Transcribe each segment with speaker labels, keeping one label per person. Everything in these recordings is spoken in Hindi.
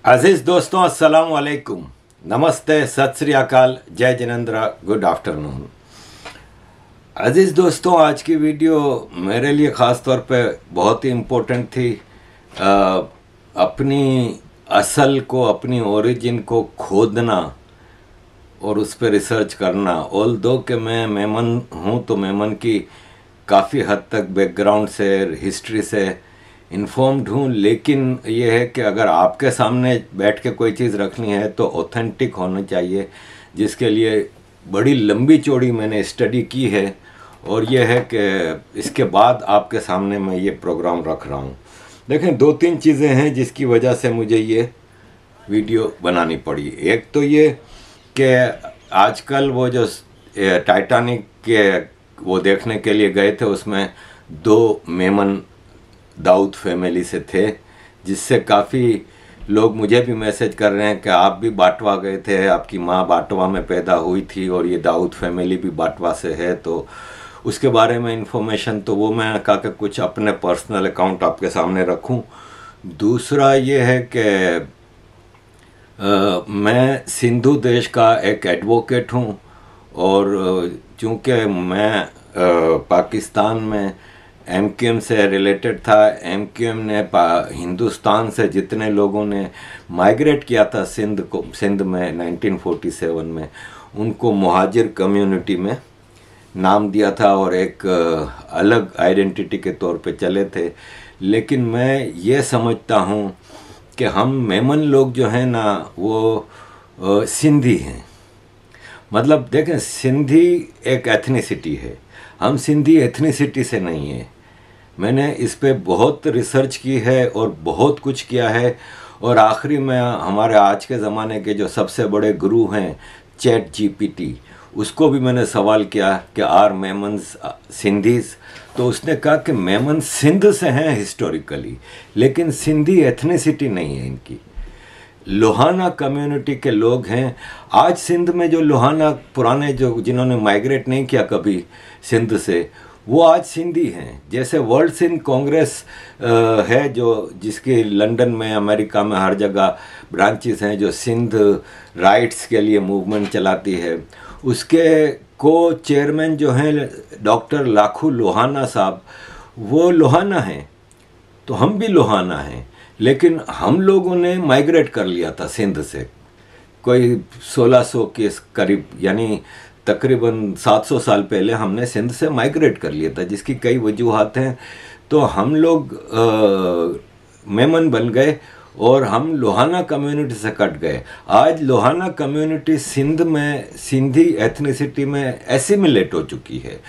Speaker 1: अजीज दोस्तों, अस्सलाम वालेकुम, नमस्ते, सत श्री अकाल, जय जिनेंद्र, गुड आफ्टरनून। अजीज दोस्तों, आज की वीडियो मेरे लिए ख़ास तौर पे बहुत ही इम्पोर्टेंट थी। अपनी असल को, अपनी ओरिजिन को खोदना और उस पर रिसर्च करना। ऑल दो कि मैं मेमन हूँ तो मेमन की काफ़ी हद तक बैकग्राउंड से, हिस्ट्री से इन्फॉर्म्ड हूँ, लेकिन ये है कि अगर आपके सामने बैठ के कोई चीज़ रखनी है तो ऑथेंटिक होनी चाहिए, जिसके लिए बड़ी लंबी चौड़ी मैंने स्टडी की है। और ये है कि इसके बाद आपके सामने मैं ये प्रोग्राम रख रहा हूँ। देखें, दो तीन चीज़ें हैं जिसकी वजह से मुझे ये वीडियो बनानी पड़ी। एक तो ये कि आजकल वो जो टाइटैनिक के वो देखने के लिए गए थे, उसमें दो मेमन दाऊद फैमिली से थे, जिससे काफ़ी लोग मुझे भी मैसेज कर रहे हैं कि आप भी बाटवा गए थे, आपकी माँ बाटवा में पैदा हुई थी और ये दाऊद फैमिली भी बाटवा से है। तो उसके बारे में इंफॉर्मेशन तो वो मैं कहा कि कुछ अपने पर्सनल अकाउंट आपके सामने रखूं। दूसरा ये है कि मैं सिंधु देश का एक एडवोकेट हूं, और चूँकि मैं पाकिस्तान में एमक्यूएम से रिलेटेड था। एमक्यूएम ने हिंदुस्तान से जितने लोगों ने माइग्रेट किया था सिंध में 1947 में, उनको मुहाजिर कम्युनिटी में नाम दिया था और एक अलग आइडेंटिटी के तौर पे चले थे। लेकिन मैं ये समझता हूँ कि हम मेमन लोग जो हैं ना, वो सिंधी हैं। मतलब देखें, सिंधी एक एथनिसिटी है, हम सिंधी एथनिसिटी से नहीं है। मैंने इस पे बहुत रिसर्च की है और बहुत कुछ किया है। और आखिरी में हमारे आज के ज़माने के जो सबसे बड़े गुरु हैं चैट जीपीटी, उसको भी मैंने सवाल किया कि आर मेमन्स सिंधीज, तो उसने कहा कि मेमन सिंध से हैं हिस्टोरिकली, लेकिन सिंधी एथनिसिटी नहीं है इनकी। लोहाना कम्युनिटी के लोग हैं। आज सिंध में जो लोहाना पुराने जो जिन्होंने माइग्रेट नहीं किया कभी सिंध से, वो आज सिंधी हैं। जैसे वर्ल्ड सिंध कांग्रेस है जो जिसकी लंदन में, अमेरिका में हर जगह ब्रांचेस हैं, जो सिंध राइट्स के लिए मूवमेंट चलाती है, उसके को चेयरमैन जो हैं डॉक्टर लाखू लोहाना साहब, वो लोहाना हैं। तो हम भी लोहाना हैं, लेकिन हम लोगों ने माइग्रेट कर लिया था सिंध से कोई 1600 के करीब, यानी तकरीबन 700 साल पहले हमने सिंध से माइग्रेट कर लिया था, जिसकी कई वजूहात हैं। तो हम लोग मेमन बन गए और हम लोहाना कम्युनिटी से कट गए। आज लोहाना कम्युनिटी सिंध में सिंधी एथनिसिटी में एसिमिलेट हो चुकी है।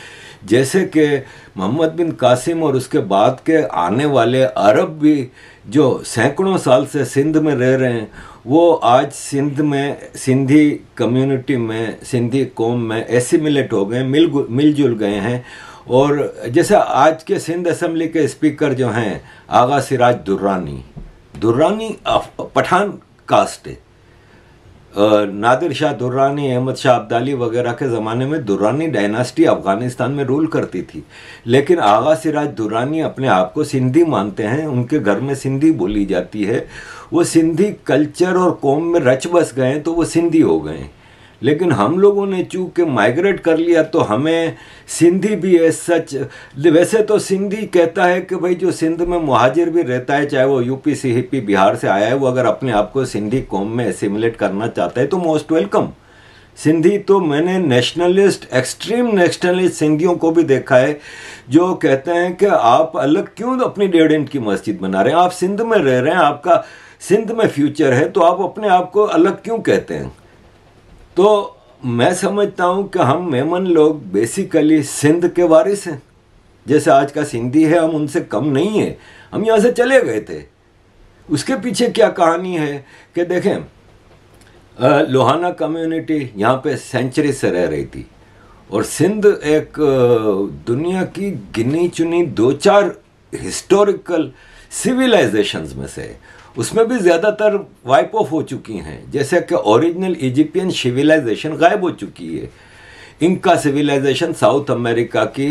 Speaker 1: जैसे कि मोहम्मद बिन कासिम और उसके बाद के आने वाले अरब भी जो सैकड़ों साल से सिंध में रह रहे हैं, वो आज सिंध में सिंधी कम्युनिटी में, सिंधी कौम में एसिमिलेट हो गए, मिलजुल गए हैं। और जैसे आज के सिंध असेंबली के स्पीकर जो हैं आगा सिराज दुर्रानी पठान कास्ट है। नादिर शाह दुर्रानी, अहमद शाह अब्दाली वगैरह के ज़माने में दुर्रानी डायनास्टी अफ़गानिस्तान में रूल करती थी। लेकिन आगा सिराज दुर्रानी अपने आप को सिंधी मानते हैं, उनके घर में सिंधी बोली जाती है। वो सिंधी कल्चर और कौम में रच बस गए हैं, तो वो सिंधी हो गए। लेकिन हम लोगों ने चूँकि माइग्रेट कर लिया, तो हमें सिंधी भी है सच। वैसे तो सिंधी कहता है कि भाई जो सिंध में मुहाजिर भी रहता है, चाहे वो यूपी से, हिपी, बिहार से आया है, वो अगर अपने आप को सिंधी कौम में एसिमिलेट करना चाहता है तो मोस्ट वेलकम। सिंधी तो मैंने नेशनलिस्ट, एक्सट्रीम नेशनलिस्ट सिंधियों को भी देखा है जो कहते हैं कि आप अलग क्यों अपनी 1.5 इंच की मस्जिद बना रहे हैं, आप सिंध में रह रहे हैं, आपका सिंध में फ्यूचर है, तो आप अपने आप को अलग क्यों कहते हैं। तो मैं समझता हूँ कि हम मेमन लोग बेसिकली सिंध के वारिस हैं। जैसे आज का सिंधी है, हम उनसे कम नहीं है, हम यहाँ से चले गए थे। उसके पीछे क्या कहानी है कि देखें, लोहाना कम्युनिटी यहाँ पे सेंचुरी से रह रही थी, और सिंध एक दुनिया की गिनी चुनी 2-4 हिस्टोरिकल सिविलाइजेशंस में से, उसमें भी ज़्यादातर वाइप ऑफ हो चुकी हैं। जैसे कि ओरिजिनल इजिप्शियन सिविलाइजेशन गायब हो चुकी है। इनका सिविलाइजेशन साउथ अमेरिका की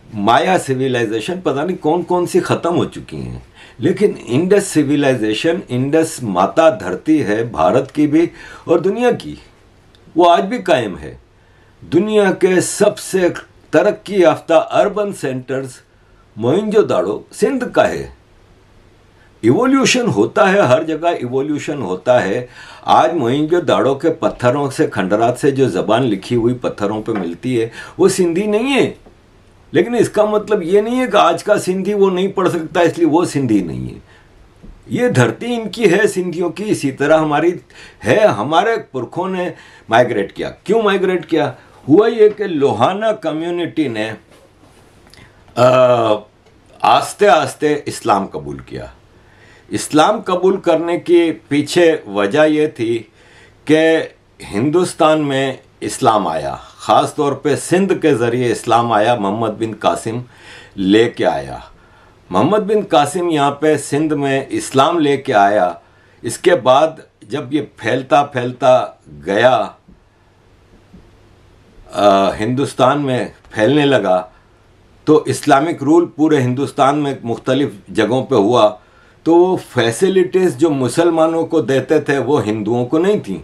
Speaker 1: माया सिविलाइजेशन पता नहीं कौन कौन सी खत्म हो चुकी हैं, लेकिन इंडस सिविलाइजेशन, इंडस माता धरती है भारत की भी और दुनिया की, वो आज भी कायम है। दुनिया के सबसे तरक्की याफ्ता अर्बन सेंटर्स मोहनजोदाड़ो सिंध का है। इवोल्यूशन होता है, हर जगह इवोल्यूशन होता है। आज मोहनजोदाड़ो के पत्थरों से, खंडरात से जो जबान लिखी हुई पत्थरों पे मिलती है वो सिंधी नहीं है, लेकिन इसका मतलब ये नहीं है कि आज का सिंधी वो नहीं पढ़ सकता इसलिए वो सिंधी नहीं है। ये धरती इनकी है सिंधियों की, इसी तरह हमारी है। हमारे पुरखों ने माइग्रेट किया। क्यों माइग्रेट किया? हुआ ये कि लोहाना कम्युनिटी ने आस्ते आस्ते इस्लाम कबूल किया। इस्लाम कबूल करने के पीछे वजह यह थी कि हिंदुस्तान में इस्लाम आया, ख़ास तौर पे सिंध के ज़रिए इस्लाम आया। मोहम्मद बिन कासिम लेके आया। मोहम्मद बिन कासिम यहाँ पे सिंध में इस्लाम लेके आया। इसके बाद जब ये फैलता फैलता गया, हिंदुस्तान में फैलने लगा, तो इस्लामिक रूल पूरे हिंदुस्तान में मुख्तलिफ जगहों पे हुआ। तो वो फैसिलिटीज़ जो मुसलमानों को देते थे वो हिंदुओं को नहीं थी।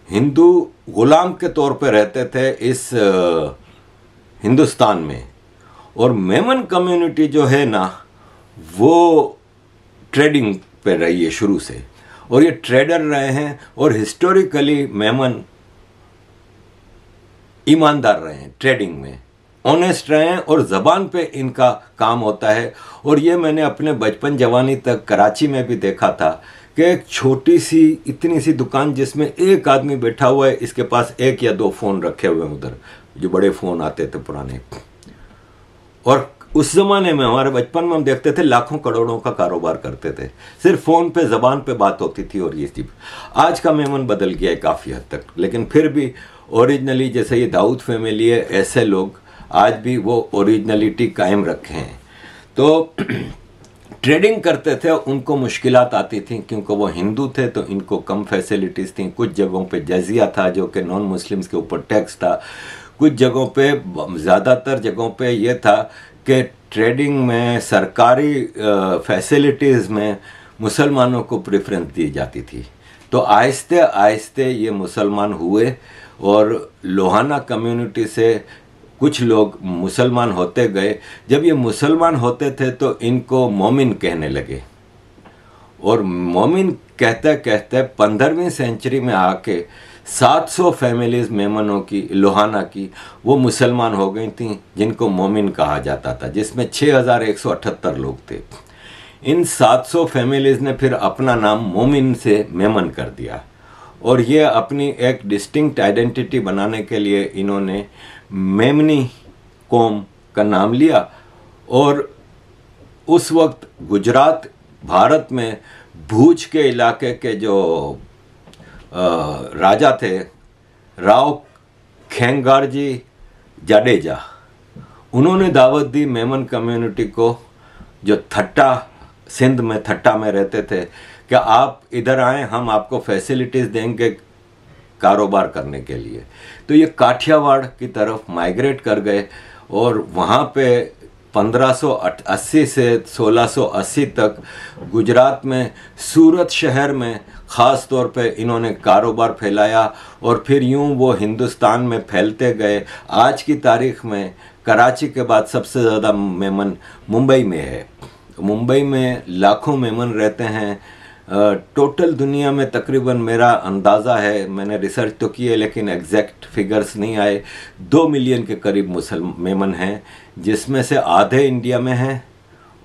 Speaker 1: हिंदू गुलाम के तौर पे रहते थे इस हिंदुस्तान में। और मेमन कम्युनिटी जो है ना, वो ट्रेडिंग पे रही है शुरू से, और ये ट्रेडर रहे हैं, और हिस्टोरिकली मेमन ईमानदार रहे हैं, ट्रेडिंग में ऑनेस्ट रहे हैं, और ज़बान पे इनका काम होता है। और ये मैंने अपने बचपन जवानी तक कराची में भी देखा था कि एक छोटी सी इतनी सी दुकान जिसमें एक आदमी बैठा हुआ है, इसके पास एक या दो फ़ोन रखे हुए हैं उधर, जो बड़े फ़ोन आते थे पुराने। और उस ज़माने में हमारे बचपन में हम देखते थे लाखों करोड़ों का कारोबार करते थे, सिर्फ फ़ोन पे ज़बान पे बात होती थी। और ये चीज़ आज का मेमन बदल गया है काफ़ी हद तक, लेकिन फिर भी ओरिजिनली जैसे ये दाऊद फैमिली है, ऐसे लोग आज भी वो ओरिजिनलिटी कायम रखे हैं। तो ट्रेडिंग करते थे, उनको मुश्किलात आती थी क्योंकि वो हिंदू थे, तो इनको कम फैसिलिटीज़ थी। कुछ जगहों पे जजिया था जो कि नॉन मुस्लिम्स के ऊपर टैक्स था। कुछ जगहों पे, ज़्यादातर जगहों पे ये था कि ट्रेडिंग में, सरकारी फैसिलिटीज़ में मुसलमानों को प्रेफरेंस दी जाती थी। तो आहिस्ते आहिस्ते ये मुसलमान हुए, और लोहाना कम्युनिटी से कुछ लोग मुसलमान होते गए। जब ये मुसलमान होते थे तो इनको मोमिन कहने लगे, और मोमिन कहते कहते 15वीं सेंचुरी में आके 700 फैमिलीज़ मेमनों की, लोहाना की, वो मुसलमान हो गई थी, जिनको मोमिन कहा जाता था, जिसमें 6178 लोग थे। इन 700 फैमिलीज़ ने फिर अपना नाम मोमिन से मेमन कर दिया, और ये अपनी एक डिस्टिंक्ट आइडेंटिटी बनाने के लिए इन्होंने मेमनी कौम का नाम लिया। और उस वक्त गुजरात, भारत में भूज के इलाके के जो राजा थे, राव खेंगारजी जाडेजा, उन्होंने दावत दी मेमन कम्युनिटी को, जो थट्टा, सिंध में थट्टा में रहते थे, कि आप इधर आएँ, हम आपको फैसिलिटीज़ देंगे कारोबार करने के लिए। तो ये काठियावाड़ की तरफ माइग्रेट कर गए, और वहाँ पे 1580 से 1680 तक गुजरात में, सूरत शहर में ख़ास तौर पे इन्होंने कारोबार फैलाया, और फिर यूं वो हिंदुस्तान में फैलते गए। आज की तारीख़ में कराची के बाद सबसे ज़्यादा मेमन मुंबई में है। मुंबई में लाखों मेमन रहते हैं। टोटल दुनिया में तकरीबन, मेरा अंदाज़ा है, मैंने रिसर्च तो की है लेकिन एग्जैक्ट फिगर्स नहीं आए, 2 मिलियन के करीब मेमन हैं, जिसमें से आधे इंडिया में हैं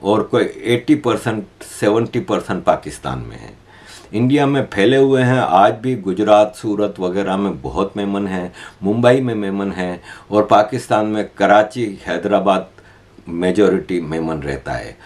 Speaker 1: और कोई 80% 70% पाकिस्तान में हैं। इंडिया में फैले हुए हैं आज भी, गुजरात, सूरत वगैरह में बहुत मेमन हैं, मुंबई में मेमन हैं, और पाकिस्तान में कराची, हैदराबाद मेजॉरिटी मेमन रहता है।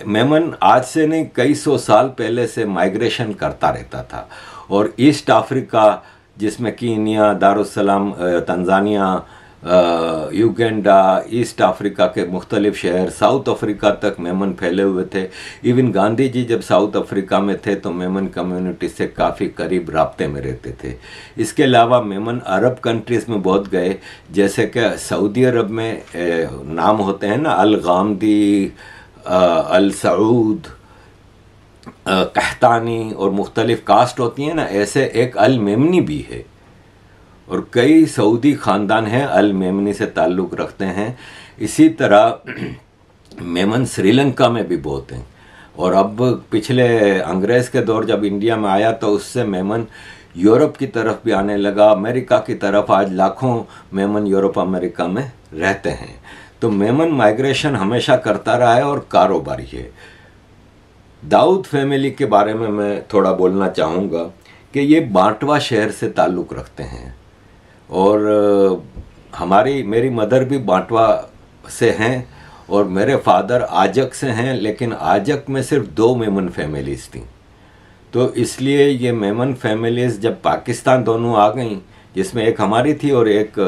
Speaker 1: मेमन आज से नहीं, कई सौ साल पहले से माइग्रेशन करता रहता था, और ईस्ट अफ्रीका, जिसमें Kenya, Dar es Salaam, Tanzania, Uganda, east Africa के मुख्तलिफ शहर, साउथ अफ्रीका तक मेमन फैले हुए थे। इवन गांधी जी जब साउथ अफ्रीका में थे तो मेमन कम्युनिटी से काफ़ी करीब राब्ते में रहते थे। इसके अलावा मेमन अरब कंट्रीज़ में बहुत गए, जैसे कि सऊदी अरब में नाम होते हैं ना, अल गामदी, अल सऊद, कहतानी और मुख्तलिफ कास्ट होती हैं ना, ऐसे एक अल मेमनी भी है और कई सऊदी ख़ानदान हैं अल मेमनी से ताल्लुक़ रखते हैं। इसी तरह मेमन श्रीलंका में भी बहुत हैं और अब पिछले अंग्रेज़ के दौर जब इंडिया में आया तो उससे मेमन यूरोप की तरफ भी आने लगा, अमेरिका की तरफ। आज लाखों मेमन यूरोप अमेरिका में रहते हैं। तो मेमन माइग्रेशन हमेशा करता रहा है और कारोबारी है। दाऊद फैमिली के बारे में मैं थोड़ा बोलना चाहूँगा कि ये बांटवा शहर से ताल्लुक़ रखते हैं और मेरी मदर भी बांटवा से हैं और मेरे फादर आजक से हैं, लेकिन आजक में सिर्फ 2 मेमन फैमिलीज़ थी। तो इसलिए ये मेमन फैमिलीज़ जब पाकिस्तान दोनों आ गई, जिसमें एक हमारी थी और एक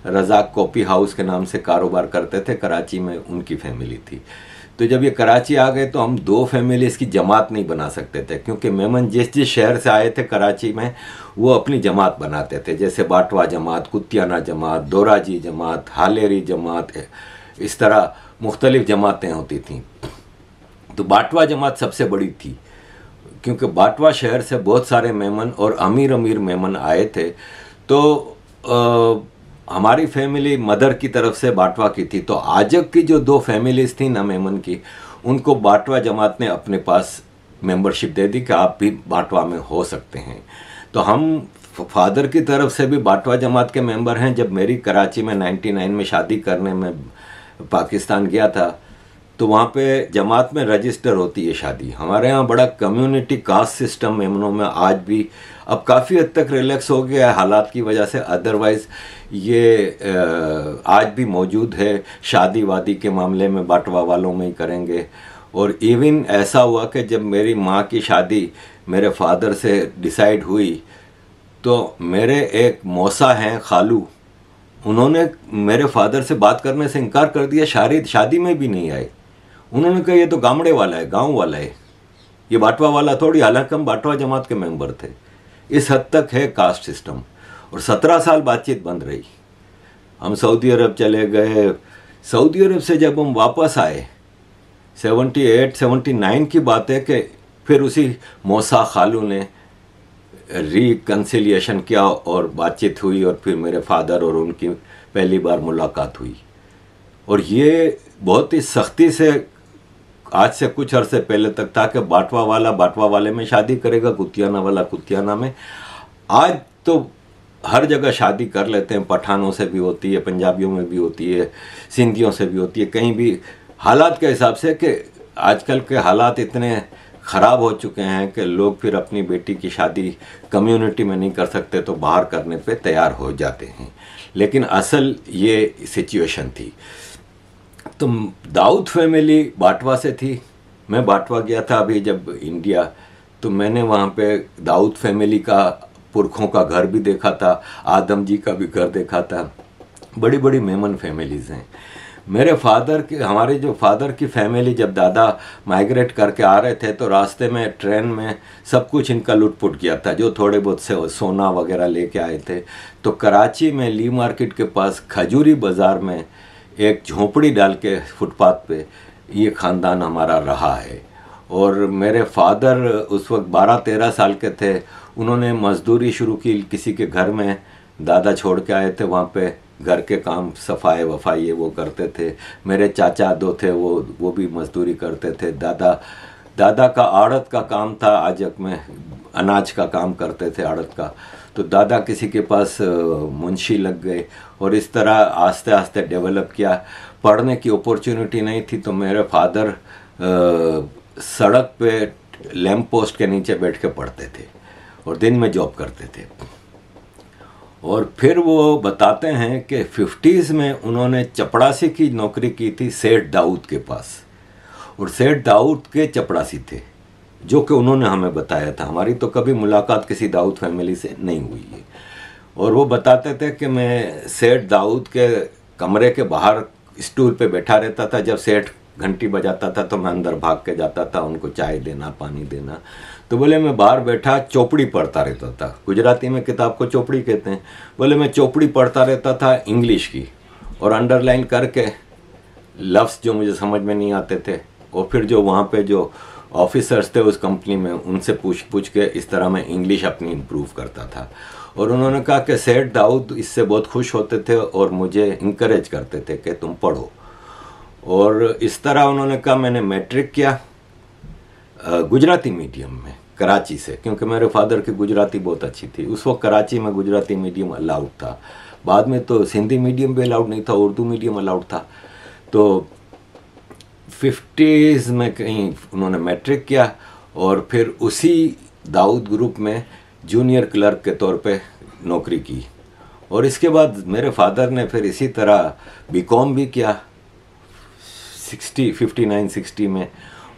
Speaker 1: रज़ाक कॉफ़ी हाउस के नाम से कारोबार करते थे, कराची में उनकी फैमिली थी। तो जब ये कराची आ गए तो हम 2 फैमिलीज़ की जमात नहीं बना सकते थे, क्योंकि मेमन जिस जिस शहर से आए थे कराची में वो अपनी जमात बनाते थे, जैसे बाटवा जमात, कुतियाना जमात, दोराजी जमात, हालेरी जमात, इस तरह मुख्तलिफ जमातें होती थीं। तो बाटवा जमात सबसे बड़ी थी, क्योंकि बाटवा शहर से बहुत सारे मेमन और अमीर मेमन आए थे। तो हमारी फैमिली मदर की तरफ से बाटवा की थी। तो आजक की जो 2 फैमिलीज़ थी ना मेमन की, उनको बाटवा जमात ने अपने पास मेंबरशिप दे दी कि आप भी बाटवा में हो सकते हैं। तो हम फादर की तरफ से भी बाटवा जमात के मेंबर हैं। जब मेरी कराची में 99 में शादी करने में पाकिस्तान गया था तो वहाँ पे जमात में रजिस्टर होती है शादी। हमारे यहाँ बड़ा कम्युनिटी कास्ट सिस्टम मेमनों में आज भी अब काफ़ी हद तक रिलैक्स हो गया है हालात की वजह से, अदरवाइज़ ये आज भी मौजूद है। शादी वादी के मामले में बाटवा वालों में ही करेंगे। और इवन ऐसा हुआ कि जब मेरी माँ की शादी मेरे फादर से डिसाइड हुई तो मेरे एक मौसा हैं खालू, उन्होंने मेरे फादर से बात करने से इनकार कर दिया, शादी में भी नहीं आए। उन्होंने कहा ये तो गामड़े वाला है, गांव वाला है, ये बाटवा वाला थोड़ी। हालांकि हम बाटवा जमात के मेंबर थे। इस हद तक है कास्ट सिस्टम। और 17 साल बातचीत बंद रही। हम सऊदी अरब चले गए। सऊदी अरब से जब हम वापस आए 78-79 की बात है कि फिर उसी मौसा खालू ने रिकन्सिलिएशन किया और बातचीत हुई और फिर मेरे फादर और उनकी पहली बार मुलाकात हुई। और ये बहुत ही सख्ती से आज से कुछ अरसे पहले तक था कि बाटवा वाला बाटवा वाले में शादी करेगा, कुतियाना वाला कुतियाना में। आज तो हर जगह शादी कर लेते हैं, पठानों से भी होती है, पंजाबियों में भी होती है, सिंधियों से भी होती है, कहीं भी हालात के हिसाब से। कि आजकल के हालात इतने ख़राब हो चुके हैं कि लोग फिर अपनी बेटी की शादी कम्युनिटी में नहीं कर सकते तो बाहर करने पे तैयार हो जाते हैं। लेकिन असल ये सिचुएशन थी। तो दाऊद फैमिली बाटवा से थी। मैं बाटवा गया था अभी जब इंडिया, तो मैंने वहाँ पे दाऊद फैमिली का पुरखों का घर भी देखा था, आदम जी का भी घर देखा था। बड़ी बड़ी मेमन फैमिलीज़ हैं। हमारे जो फादर की फैमिली जब दादा माइग्रेट करके आ रहे थे तो रास्ते में ट्रेन में सब कुछ इनका लुटपुट किया था, जो थोड़े बहुत से सोना वगैरह लेके आए थे। तो कराची में ली मार्केट के पास खजूरी बाज़ार में एक झोंपड़ी डाल के फुटपाथ पे ये ख़ानदान हमारा रहा है। और मेरे फादर उस वक्त 12-13 साल के थे। उन्होंने मज़दूरी शुरू की किसी के घर में, दादा छोड़ के आए थे वहाँ पे, घर के काम सफाई वफाई ये वो करते थे। मेरे चाचा 2 थे, वो भी मज़दूरी करते थे। दादा का आड़त का काम था, आजक में अनाज का काम करते थे आड़त का। तो दादा किसी के पास मुंशी लग गए और इस तरह आस्ते आस्ते डेवलप किया। पढ़ने की अपॉर्चुनिटी नहीं थी तो मेरे फादर सड़क पे लैंप पोस्ट के नीचे बैठ के पढ़ते थे और दिन में जॉब करते थे। और फिर वो बताते हैं कि 50s में उन्होंने चपड़ासी की नौकरी की थी सेठ दाऊद के पास, और सेठ दाऊद के चपड़ासी थे, जो कि उन्होंने हमें बताया था। हमारी तो कभी मुलाकात किसी दाऊद फैमिली से नहीं हुई है। और वो बताते थे कि मैं सेठ दाऊद के कमरे के बाहर स्टूल पे बैठा रहता था। जब सेठ घंटी बजाता था तो मैं अंदर भाग के जाता था, उनको चाय देना, पानी देना। तो बोले मैं बाहर बैठा चौपड़ी पढ़ता रहता था। गुजराती में किताब को चौपड़ी कहते हैं। बोले मैं चौपड़ी पढ़ता रहता था इंग्लिश की, और अंडरलाइन करके लफ्ज़ जो मुझे समझ में नहीं आते थे, और फिर जो वहाँ पे जो ऑफिसर्स थे उस कंपनी में, उनसे पूछ पूछ के इस तरह मैं इंग्लिश अपनी इम्प्रूव करता था। और उन्होंने कहा कि सेठ दाऊद इससे बहुत खुश होते थे और मुझे इंकरेज करते थे कि तुम पढ़ो। और इस तरह उन्होंने कहा, मैंने मैट्रिक किया गुजराती मीडियम में कराची से, क्योंकि मेरे फादर की गुजराती बहुत अच्छी थी। उस वक्त कराची में गुजराती मीडियम अलाउड था, बाद में तो सिंधी मीडियम भी अलाउड नहीं था, उर्दू मीडियम अलाउड था। तो 50s में कहीं उन्होंने मैट्रिक किया, और फिर उसी दाऊद ग्रुप में जूनियर क्लर्क के तौर पे नौकरी की। और इसके बाद मेरे फादर ने फिर इसी तरह बीकॉम भी किया 59-60 में,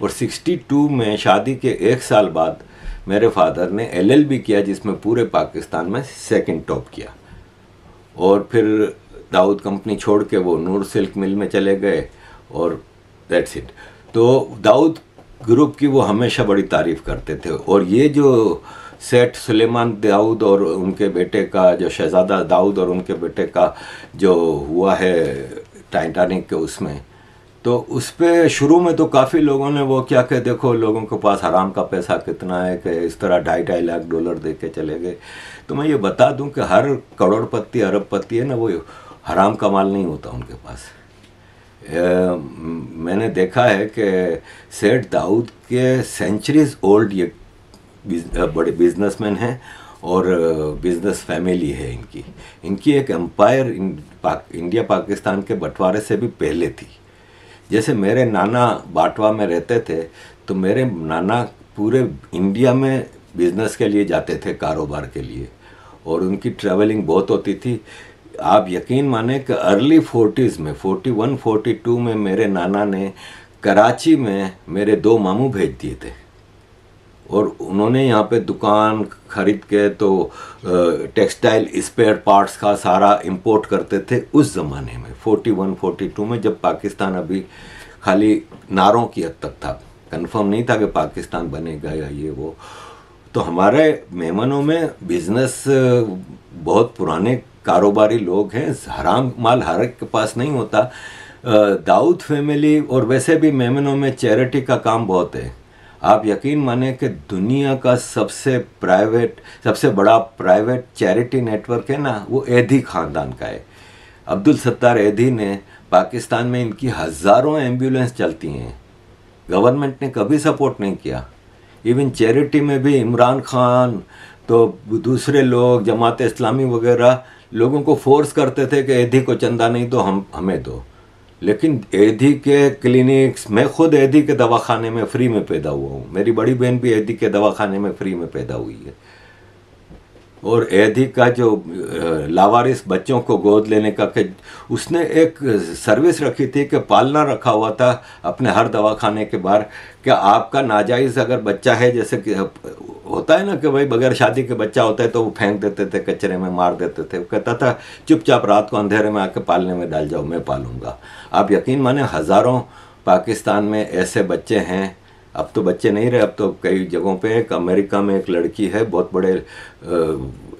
Speaker 1: और 62 में शादी के 1 साल बाद मेरे फादर ने LLB किया, जिसमें पूरे पाकिस्तान में सेकंड टॉप किया। और फिर दाऊद कंपनी छोड़ के वो नूर सिल्क मिल में चले गए, और दैट्स इट। तो दाऊद ग्रुप की वो हमेशा बड़ी तारीफ़ करते थे। और ये जो सेठ सुलेमान दाऊद और उनके बेटे का, जो शहजादा दाऊद और उनके बेटे का जो हुआ है टाइटैनिक के उसमें, तो उस पर शुरू में तो काफ़ी लोगों ने वो क्या कि देखो लोगों के पास हराम का पैसा कितना है, कि इस तरह $2.5 लाख दे के चले गए। तो मैं ये बता दूं कि हर करोड़पति अरबपति है ना, वो हराम का माल नहीं होता उनके पास। मैंने देखा है कि सेठ दाऊद के सेंचुरीज ओल्ड ये बड़े बिजनेसमैन हैं, और बिजनेस फैमिली है इनकी एक एम्पायर इंडिया पाकिस्तान के बंटवारे से भी पहले थी। जैसे मेरे नाना बाटवा में रहते थे, तो मेरे नाना पूरे इंडिया में बिजनेस के लिए जाते थे, कारोबार के लिए, और उनकी ट्रैवलिंग बहुत होती थी। आप यकीन माने कि अर्ली 40s में 41-42 में मेरे नाना ने कराची में मेरे 2 मामू भेज दिए थे, और उन्होंने यहाँ पे दुकान खरीद के तो टेक्सटाइल स्पेयर पार्ट्स का सारा इंपोर्ट करते थे उस ज़माने में 41-42 में, जब पाकिस्तान अभी खाली नारों की हद तक था, कंफर्म नहीं था कि पाकिस्तान बनेगा या ये वो। तो हमारे मेहमानों में बिजनेस बहुत पुराने कारोबारी लोग हैं, हराम माल हर एक के पास नहीं होता। दाऊद फैमिली और वैसे भी मेहमानों में चैरिटी का काम बहुत है। आप यकीन माने कि दुनिया का सबसे बड़ा प्राइवेट चैरिटी नेटवर्क है ना, वो एधी ख़ानदान का है। अब्दुल सत्तार एधी ने पाकिस्तान में इनकी हज़ारों एम्बुलेंस चलती हैं, गवर्नमेंट ने कभी सपोर्ट नहीं किया। इवन चैरिटी में भी इमरान खान तो दूसरे लोग जमात इस्लामी वगैरह लोगों को फोर्स करते थे कि एधी को चंदा नहीं दो, हमें दो। लेकिन एधी के क्लिनिक्स, मैं खुद एधी के दवाखाने में फ्री में पैदा हुआ हूँ, मेरी बड़ी बहन भी एधी के दवाखाने में फ्री में पैदा हुई है। और एधी का जो लावारिस बच्चों को गोद लेने का उसने एक सर्विस रखी थी कि पालना रखा हुआ था अपने हर दवाखाने के बाहर, कि आपका नाजायज़ अगर बच्चा है, जैसे कि होता है ना कि भाई बगैर शादी के बच्चा होता है तो वो फेंक देते थे, कचरे में मार देते थे। वो कहता था चुपचाप रात को अंधेरे में आके पालने में डाल जाओ, मैं पालूंगा। आप यकीन माने हज़ारों पाकिस्तान में ऐसे बच्चे हैं। अब तो बच्चे नहीं रहे, अब तो कई जगहों पे एक अमेरिका में एक लड़की है, बहुत बड़े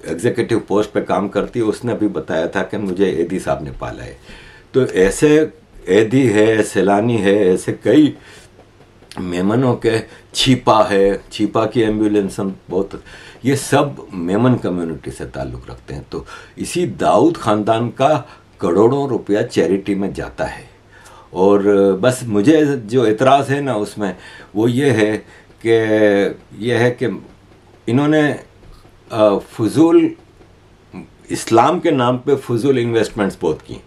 Speaker 1: एग्जीक्यूटिव पोस्ट पे काम करती है, उसने भी बताया था कि मुझे एदी साहब ने पाला है। तो ऐसे एदी है, सैलानी है, ऐसे कई मेमनों के, छिपा है, छिपा की एम्बुलेंस बहुत, ये सब मेमन कम्युनिटी से ताल्लुक़ रखते हैं। तो इसी दाऊद ख़ानदान का करोड़ों रुपया चैरिटी में जाता है। और बस मुझे जो एतराज़ है ना उसमें वो ये है कि इन्होंने फजूल इस्लाम के नाम पे फजूल इन्वेस्टमेंट्स बहुत की।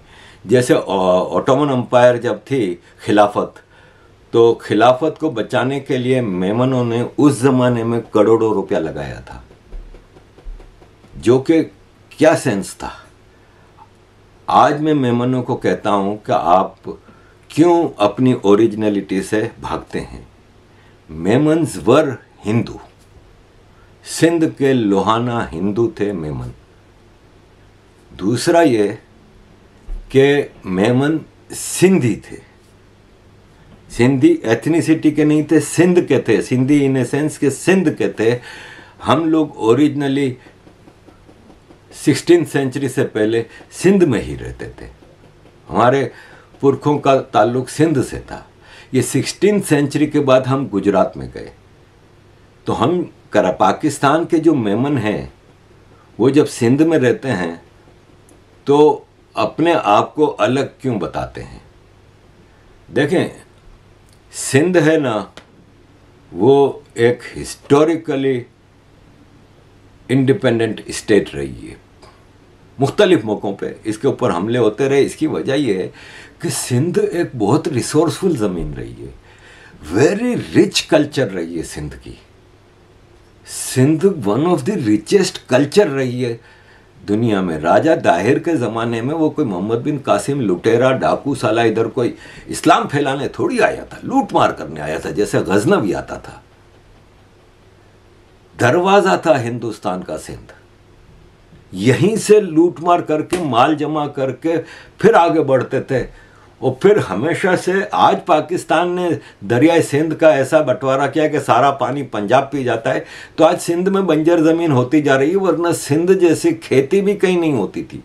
Speaker 1: जैसे ऑटोमन एम्पायर जब थी खिलाफत, तो खिलाफत को बचाने के लिए मेमनों ने उस ज़माने में करोड़ों रुपया लगाया था, जो कि क्या सेंस था। आज मैं मेमनों को कहता हूँ कि आप क्यों अपनी ओरिजिनलिटी से भागते हैं। मेमन्स वर हिंदू, सिंध के लोहाना हिंदू थे मेमन। दूसरा ये कि मेमन सिंधी थे, सिंधी एथनिसिटी के नहीं थे, सिंध के थे, सिंधी इन ए सेंस के सिंध के थे। हम लोग ओरिजिनली 16th सेंचुरी से पहले सिंध में ही रहते थे, हमारे पुरखों का ताल्लुक सिंध से था। ये 16th सेंचुरी के बाद हम गुजरात में गए, तो हम पाकिस्तान के जो मेमन हैं वो जब सिंध में रहते हैं तो अपने आप को अलग क्यों बताते हैं? देखें, सिंध है ना, वो एक हिस्टोरिकली इंडिपेंडेंट स्टेट रही है। मुख्तलिफ मौक़ों पे इसके ऊपर हमले होते रहे। इसकी वजह यह है कि सिंध एक बहुत रिसोर्सफुल ज़मीन रही है, वेरी रिच कल्चर रही है सिंध की। Sindh one of the richest culture रही है दुनिया में। राजा दाहिर के ज़माने में वो कोई मोहम्मद बिन कासिम लुटेरा डाकू साला इधर कोई इस्लाम फैलाने थोड़ी आया था, लूट मार करने आया था जैसे गजनवी आता था। दरवाज़ा था हिंदुस्तान का सिंध, यहीं से लूट मार करके माल जमा करके फिर आगे बढ़ते थे। और फिर हमेशा से आज पाकिस्तान ने दरियाए सिंध का ऐसा बंटवारा किया कि सारा पानी पंजाब पी जाता है, तो आज सिंध में बंजर ज़मीन होती जा रही है, वरना सिंध जैसी खेती भी कहीं नहीं होती थी।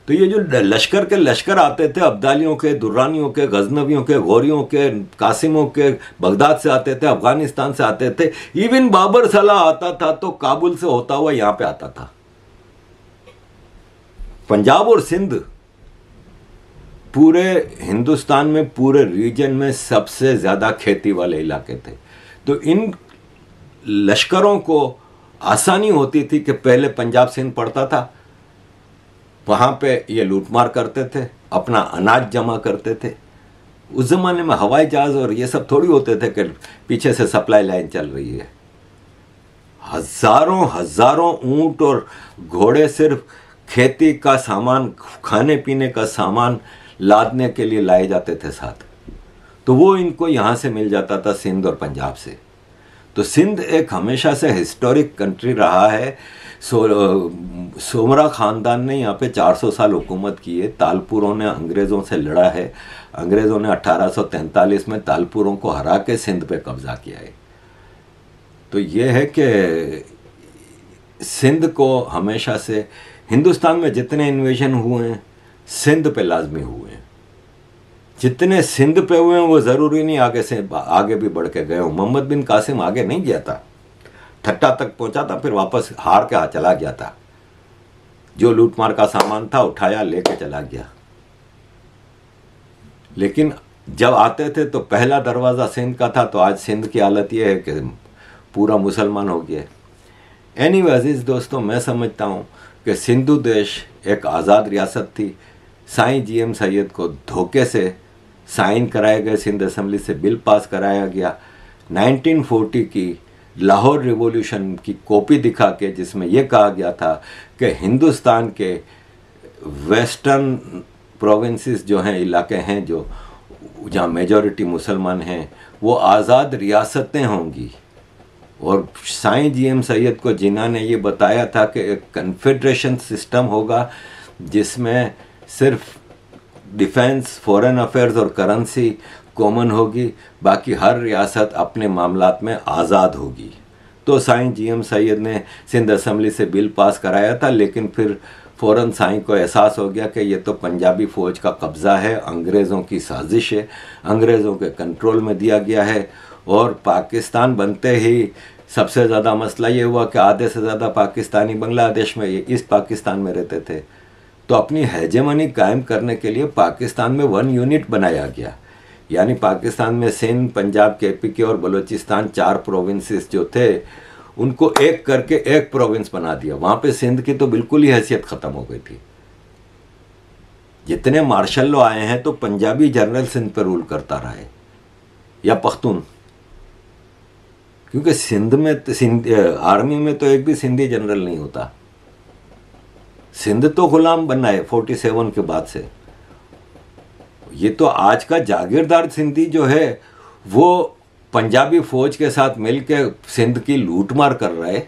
Speaker 1: तो ये जो लश्कर आते थे, अब्दालियों के, दुर्रानियों के, गजनवियों के, गौरियों के, कासिमों के, बगदाद से आते थे, अफगानिस्तान से आते थे, इवन बाबर सलाह आता था तो काबुल से होता हुआ यहाँ पे आता था। पंजाब और सिंध पूरे हिंदुस्तान में, पूरे रीजन में सबसे ज़्यादा खेती वाले इलाके थे। तो इन लश्करों को आसानी होती थी कि पहले पंजाब सिंध पड़ता था, वहाँ पे ये लूटमार करते थे, अपना अनाज जमा करते थे। उस ज़माने में हवाई जहाज़ और ये सब थोड़ी होते थे कि पीछे से सप्लाई लाइन चल रही है। हज़ारों ऊँट और घोड़े सिर्फ खेती का सामान, खाने पीने का सामान लादने के लिए लाए जाते थे साथ। तो वो इनको यहाँ से मिल जाता था, सिंध और पंजाब से। तो सिंध एक हमेशा से हिस्टोरिक कंट्री रहा है। सोमरा ख़ानदान ने यहाँ पे 400 साल हुकूमत की है। तालपुरों ने अंग्रेज़ों से लड़ा है। अंग्रेज़ों ने 1843 में तालपुरों को हरा के सिंध पे कब्ज़ा किया है। तो ये है कि सिंध को हमेशा से, हिंदुस्तान में जितने इन्वेजन हुए हैं सिंध पे लाजमी हुए हैं। जितने सिंध पे हुए हैं वो ज़रूरी नहीं आगे भी बढ़ के गए हो। मोहम्मद बिन कासिम आगे नहीं गया था, ठट्टा तक पहुंचा था, फिर वापस हार के चला गया था। जो लूटमार का सामान था उठाया, लेके चला गया। लेकिन जब आते थे तो पहला दरवाज़ा सिंध का था। तो आज सिंध की हालत ये है कि पूरा मुसलमान हो गया। एनीवेज दोस्तों, मैं समझता हूँ कि सिंधु देश एक आज़ाद रियासत थी। साईं GM सैयद को धोखे से साइन कराए गए, सिंध असेंबली से बिल पास कराया गया 1940 की लाहौर रिवॉल्यूशन की कॉपी दिखा के, जिसमें यह कहा गया था कि हिंदुस्तान के वेस्टर्न प्रोविंसेस जो हैं, इलाके हैं जो जहाँ मेजॉरिटी मुसलमान हैं, वो आज़ाद रियासतें होंगी। और साईं GM सैयद को जिन्ना ने ये बताया था कि एक कन्फेडरेशन सिस्टम होगा जिसमें सिर्फ डिफेंस, फॉरेन अफेयर्स और करेंसी कॉमन होगी, बाकी हर रियासत अपने मामलात में आज़ाद होगी। तो साईं GM सैयद ने सिंध असेंबली से बिल पास कराया था, लेकिन फिर फ़ौरन साईं को एहसास हो गया कि ये तो पंजाबी फ़ौज का कब्ज़ा है, अंग्रेज़ों की साजिश है, अंग्रेज़ों के कंट्रोल में दिया गया है। और पाकिस्तान बनते ही सबसे ज़्यादा मसला ये हुआ कि आधे से ज़्यादा पाकिस्तानी बांग्लादेश में, ये ईस्ट पाकिस्तान में रहते थे। तो अपनी हेजेमनी कायम करने के लिए पाकिस्तान में 1 यूनिट बनाया गया, यानी पाकिस्तान में सिंध, पंजाब, KPK और बलूचिस्तान 4 प्रोविंसेस जो थे उनको एक करके एक प्रोविंस बना दिया। वहाँ पे सिंध की तो बिल्कुल ही हैसियत ख़त्म हो गई थी। जितने मार्शल लॉ आए हैं तो पंजाबी जनरल सिंध पर रूल करता रहा है, या पख्तून, क्योंकि सिंध में आर्मी में तो एक भी सिंधी जनरल नहीं होता। सिंध तो गुलाम बना है 47 के बाद से। ये तो आज का जागीरदार सिंधी जो है वो पंजाबी फौज के साथ मिलकर सिंध की लूटमार कर रहा है।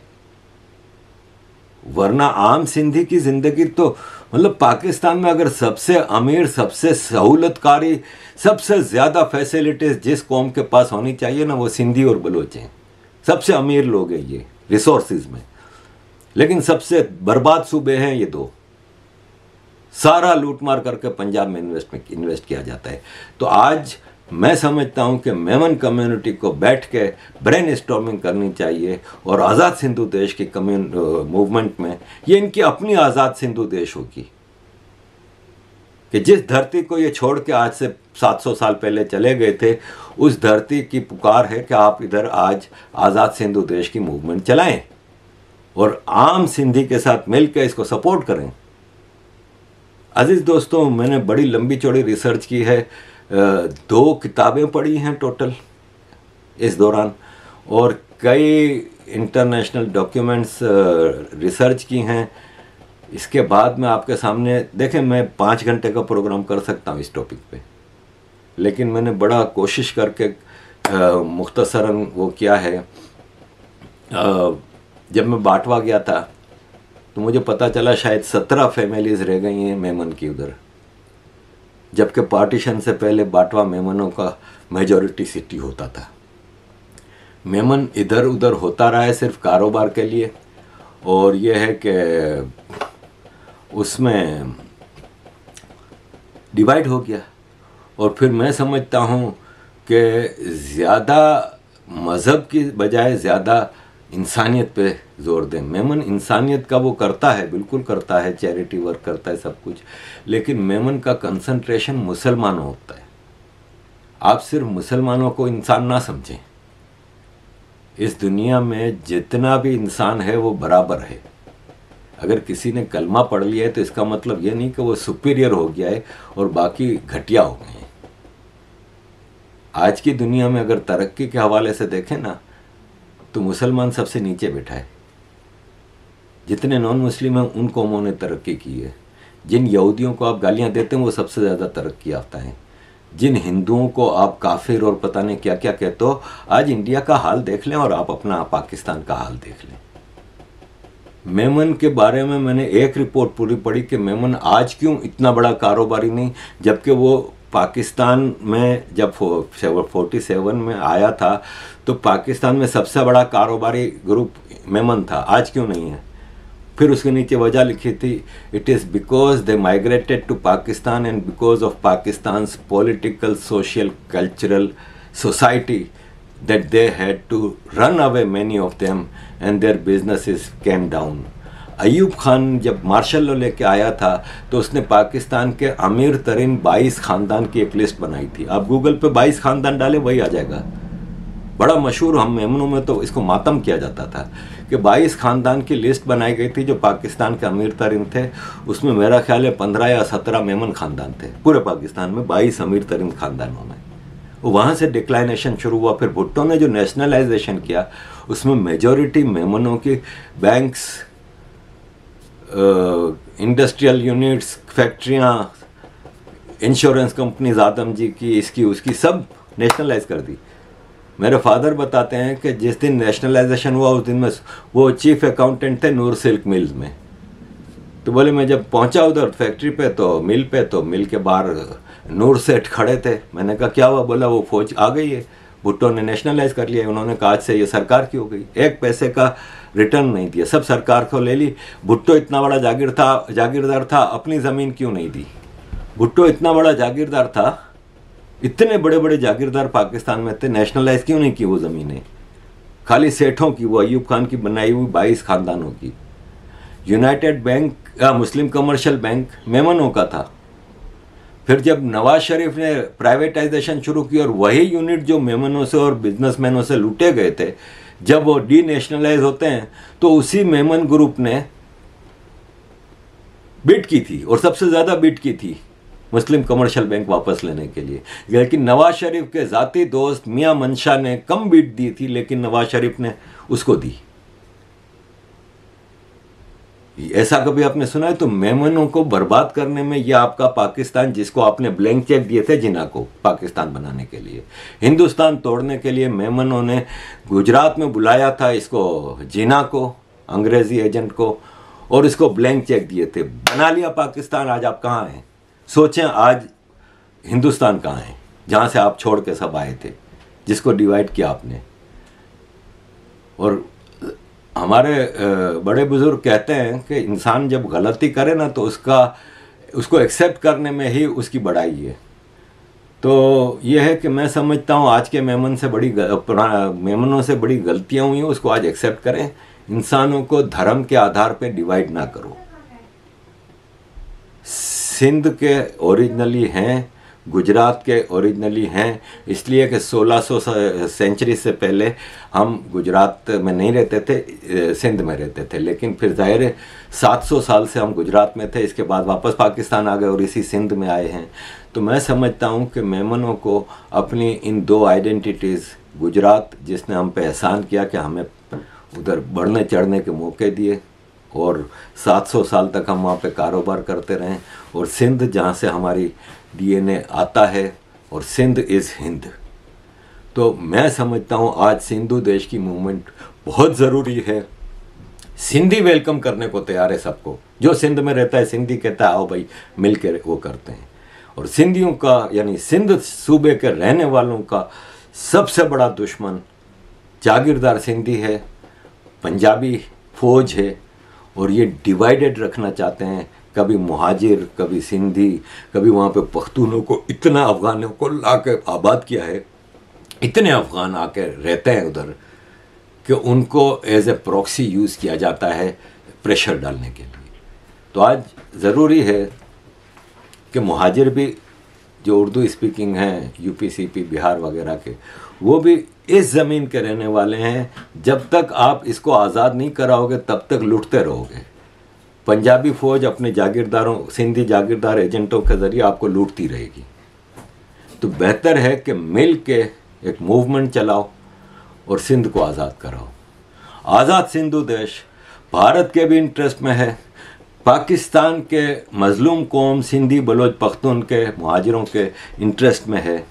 Speaker 1: वरना आम सिंधी की ज़िंदगी तो मतलब पाकिस्तान में अगर सबसे अमीर, सबसे सहूलतकारी, सबसे ज़्यादा फैसिलिटीज़ जिस कौम के पास होनी चाहिए ना, वो सिंधी और बलोच हैं। सबसे अमीर लोग हैं ये रिसोर्सेज में, लेकिन सबसे बर्बाद सूबे हैं ये दो। सारा लूट मार करके पंजाब में इन्वेस्ट किया जाता है। तो आज मैं समझता हूं कि मेमन कम्युनिटी को बैठ के ब्रेन स्टॉर्मिंग करनी चाहिए और आज़ाद सिंधु देश की मूवमेंट में, ये इनकी अपनी आज़ाद सिंधु देश होगी कि जिस धरती को ये छोड़ के आज से 700 साल पहले चले गए थे, उस धरती की पुकार है कि आप इधर आज आज़ाद सिंधु देश की मूवमेंट चलाएं और आम सिंधी के साथ मिलकर इसको सपोर्ट करें। अजीज दोस्तों, मैंने बड़ी लंबी चौड़ी रिसर्च की है, 2 किताबें पढ़ी हैं टोटल इस दौरान, और कई इंटरनेशनल डॉक्यूमेंट्स रिसर्च की हैं। इसके बाद मैं आपके सामने, देखें, मैं 5 घंटे का प्रोग्राम कर सकता हूँ इस टॉपिक पे, लेकिन मैंने बड़ा कोशिश करके मुख्तसरन वो किया है। जब मैं बाटवा गया था तो मुझे पता चला शायद 17 फैमिलीज रह गई हैं मेमन की उधर, जबकि पार्टीशन से पहले बाटवा मेमनों का मेजॉरिटी सिटी होता था। मेमन इधर उधर होता रहा है सिर्फ कारोबार के लिए, और ये है कि उसमें डिवाइड हो गया। और फिर मैं समझता हूँ कि ज़्यादा मज़हब की बजाय ज़्यादा इंसानियत पे जोर दें। मेमन इंसानियत का वो करता है, बिल्कुल करता है, चैरिटी वर्क करता है, सब कुछ, लेकिन मेमन का कंसंट्रेशन मुसलमानों होता है। आप सिर्फ मुसलमानों को इंसान ना समझें, इस दुनिया में जितना भी इंसान है वो बराबर है। अगर किसी ने कलमा पढ़ लिया है तो इसका मतलब ये नहीं कि वो सुपीरियर हो गया है और बाकी घटिया हो गए हैं। आज की दुनिया में अगर तरक्की के हवाले से देखें ना, तो मुसलमान सबसे नीचे बैठा है। जितने नॉन मुस्लिम हैं उन कौमों ने तरक्की की है। जिन यहूदियों को आप गालियां देते हैं वो सबसे ज़्यादा तरक्की याफ्ता हैं। जिन हिंदुओं को आप काफिर और पता नहीं क्या क्या कहते हो, आज इंडिया का हाल देख लें और आप अपना पाकिस्तान का हाल देख लें। मेमन के बारे में मैंने एक रिपोर्ट पूरी पढ़ी कि मेमन आज क्यों इतना बड़ा कारोबारी नहीं, जबकि वो पाकिस्तान में जब 47 में आया था तो पाकिस्तान में सबसे बड़ा कारोबारी ग्रुप मेमन था, आज क्यों नहीं है। फिर उसके नीचे वजह लिखी थी, it is because they migrated to Pakistan and because of Pakistan's political, social, cultural society that they had to run away many of them and their businesses came down. Ayub Khan जब मार्शल लॉ लेके आया था तो उसने पाकिस्तान के अमीर तरीन 22 ख़ानदान की एक लिस्ट बनाई थी। आप गूगल पे 22 ख़ानदान डालें वही आ जाएगा। बड़ा मशहूर, हम मेमनों में तो इसको मातम किया जाता था कि 22 ख़ानदान की लिस्ट बनाई गई थी जो पाकिस्तान के अमीर तरीन थे। उसमें मेरा ख्याल है 15 या 17 मेमन ख़ानदान थे पूरे पाकिस्तान में, 22 अमीर तरीन ख़ानदानों में। वहाँ से डिक्लाइनेशन शुरू हुआ। फिर भुट्टो ने जो नेशनलाइजेशन किया उसमें मेजॉरिटी मेमनों की बैंक्स, इंडस्ट्रियल यूनिट्स, फैक्ट्रियाँ, इंश्योरेंस कंपनीज, आदम जी की, इसकी उसकी, सब नेशनलाइज कर दी। मेरे फादर बताते हैं कि जिस दिन नेशनलाइजेशन हुआ उस दिन में वो चीफ अकाउंटेंट थे नूर सिल्क मिल्स में। तो बोले मैं जब पहुंचा उधर फैक्ट्री पे तो मिल के बाहर नूर सेठ खड़े थे। मैंने कहा क्या हुआ? बोला वो फौज आ गई है, भुट्टो ने नेशनलाइज कर लिया। उन्होंने कहा आज से ये सरकार की हो गई। एक पैसे का रिटर्न नहीं दिया, सब सरकार को ले ली। भुट्टो इतना बड़ा जागीरदार था, अपनी ज़मीन क्यों नहीं दी? भुट्टो इतना बड़ा जागीरदार था, इतने बड़े बड़े जागीरदार पाकिस्तान में थे, नेशनलाइज क्यों नहीं की वो ज़मीनें? खाली सेठों की, वो अयूब खान की बनाई हुई 22 ख़ानदानों की। यूनाइटेड बैंक, मुस्लिम कमर्शियल बैंक मेमनों का था। फिर जब नवाज शरीफ ने प्राइवेटाइजेशन शुरू की और वही यूनिट जो मेमनों से और बिजनेसमैनों से लूटे गए थे, जब वो डी नेशनलाइज होते हैं तो उसी मेमन ग्रुप ने बिड की थी और सबसे ज़्यादा बिड की थी मुस्लिम कमर्शियल बैंक वापस लेने के लिए। लेकिन नवाज शरीफ के ज़ाती दोस्त मियां मंशा ने कम बिड दी थी, लेकिन नवाज शरीफ ने उसको दी। ऐसा कभी आपने सुना है? तो मेमनों को बर्बाद करने में यह आपका पाकिस्तान, जिसको आपने ब्लैंक चेक दिए थे जिन्ना को पाकिस्तान बनाने के लिए, हिंदुस्तान तोड़ने के लिए मेमनों ने गुजरात में बुलाया था इसको, जिन्ना को, अंग्रेजी एजेंट को, और इसको ब्लैंक चेक दिए थे, बना लिया पाकिस्तान। आज आप कहाँ हैं? सोचें आज हिंदुस्तान कहाँ है, जहाँ से आप छोड़ के सब आए थे, जिसको डिवाइड किया आपने। और हमारे बड़े बुजुर्ग कहते हैं कि इंसान जब गलती करे ना तो उसको एक्सेप्ट करने में ही उसकी बड़ाई है। तो यह है कि मैं समझता हूँ आज के मेमन से मेमनों से बड़ी गलतियाँ हुई हैं, उसको आज एक्सेप्ट करें। इंसानों को धर्म के आधार पे डिवाइड ना करो। सिंध के ओरिजिनली हैं, गुजरात के ओरिजिनली हैं, इसलिए कि 1600 सेंचुरी से पहले हम गुजरात में नहीं रहते थे, सिंध में रहते थे। लेकिन फिर जाहिर है 700 साल से हम गुजरात में थे, इसके बाद वापस पाकिस्तान आ गए और इसी सिंध में आए हैं। तो मैं समझता हूँ कि मेमनों को अपनी इन दो आइडेंटिटीज़, गुजरात जिसने हम पे एहसान किया कि हमें उधर बढ़ने चढ़ने के मौके दिए और 700 साल तक हम वहाँ पे कारोबार करते रहें, और सिंध जहाँ से हमारी डीएनए आता है, और सिंध इज़ हिंद। तो मैं समझता हूँ आज सिंधु देश की मूवमेंट बहुत ज़रूरी है। सिंधी वेलकम करने को तैयार है सबको, जो सिंध में रहता है सिंधी कहता है आओ भाई मिल के वो करते हैं। और सिंधियों का यानी सिंध सूबे के रहने वालों का सबसे बड़ा दुश्मन जागीरदार सिंधी है, पंजाबी फौज है, और ये डिवाइडेड रखना चाहते हैं। कभी मुहाजिर, कभी सिंधी, कभी वहाँ पे पख्तूनों को, इतना अफ़गानों को ला के आबाद किया है, इतने अफ़गान आके रहते हैं उधर कि उनको एज ए प्रॉक्सी यूज़ किया जाता है प्रेशर डालने के लिए। तो आज ज़रूरी है कि मुहाजिर भी जो उर्दू स्पीकिंग हैं यूपी, सीपी, बिहार वगैरह के, वो भी इस ज़मीन के रहने वाले हैं। जब तक आप इसको आज़ाद नहीं कराओगे तब तक लुटते रहोगे। पंजाबी फ़ौज अपने जागीरदारों, सिंधी जागीरदार एजेंटों के ज़रिए आपको लूटती रहेगी। तो बेहतर है कि मिल के एक मूवमेंट चलाओ और सिंध को आज़ाद कराओ। आज़ाद सिंधु देश भारत के भी इंटरेस्ट में है, पाकिस्तान के मजलूम कौम सिंधी, बलोच, पख्तून के मुहाजिरों के इंटरेस्ट में है,